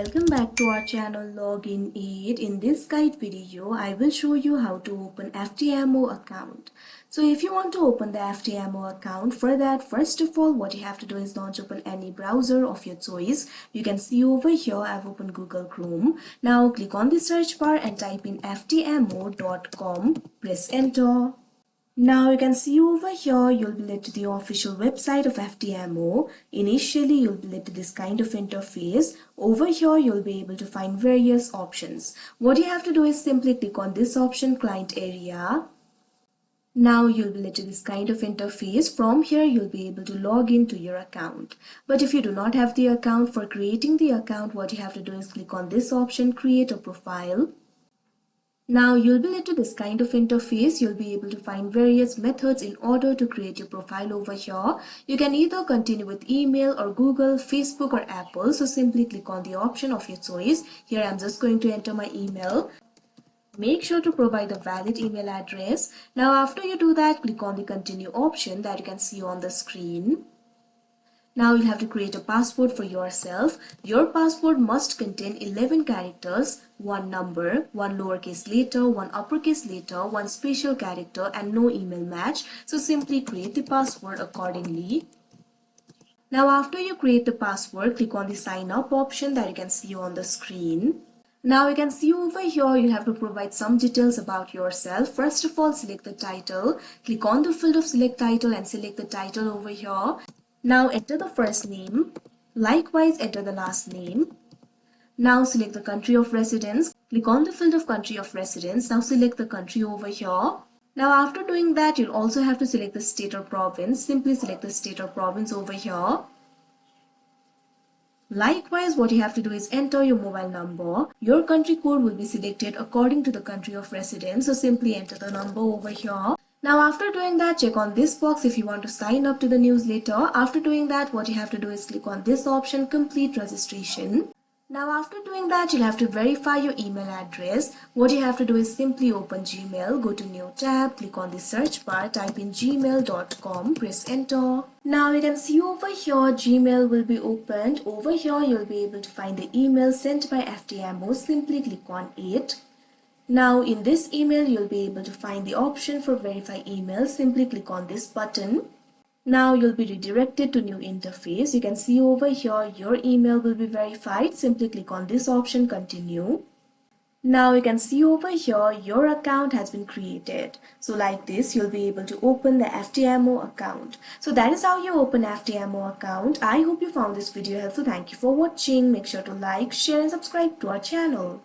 welcome back to our channel Login Aid. In this guide video, I will show you how to open FTMO account. So if you want to open the FTMO account, for that, first of all, what you have to do is launch open any browser of your choice. You can see over here, I've opened Google Chrome. Now click on the search bar and type in ftmo.com. Press enter. Now you can see over here, you'll be led to the official website of FTMO. Initially, you'll be led to this kind of interface. Over here, you'll be able to find various options. What you have to do is simply click on this option, client area. Now you'll be led to this kind of interface. From here, you'll be able to log into your account. But if you do not have the account, for creating the account, what you have to do is click on this option, create a profile. Now you'll be led to this kind of interface. You'll be able to find various methods in order to create your profile over here. You can either continue with email or Google, Facebook or Apple. So simply click on the option of your choice. Here I'm just going to enter my email. Make sure to provide a valid email address. Now after you do that, click on the continue option that you can see on the screen. Now you'll have to create a password for yourself. Your password must contain 11 characters, one number, one lowercase letter, one uppercase letter, one special character and no email match. So simply create the password accordingly. Now after you create the password, click on the sign up option that you can see on the screen. Now you can see over here, you have to provide some details about yourself. First of all, select the title. Click on the field of select title and select the title over here. Now enter the first name. Likewise, enter the last name. Now select the country of residence. Click on the field of country of residence. Now select the country over here. Now after doing that, you'll also have to select the state or province. Simply select the state or province over here. Likewise, what you have to do is enter your mobile number. Your country code will be selected according to the country of residence. So simply enter the number over here. Now after doing that, check on this box if you want to sign up to the newsletter. After doing that, what you have to do is click on this option, complete registration. Now after doing that, you'll have to verify your email address. What you have to do is simply open Gmail, go to new tab, click on the search bar, type in gmail.com, press enter. Now you can see over here, Gmail will be opened. Over here, you'll be able to find the email sent by FTMO. Simply click on it. Now in this email, you'll be able to find the option for verify email. Simply click on this button. Now you'll be redirected to new interface. You can see over here, your email will be verified. Simply click on this option, continue. Now you can see over here, your account has been created. So like this, you'll be able to open the FTMO account. So that is how you open FTMO account. I hope you found this video helpful. Thank you for watching. Make sure to like, share and subscribe to our channel.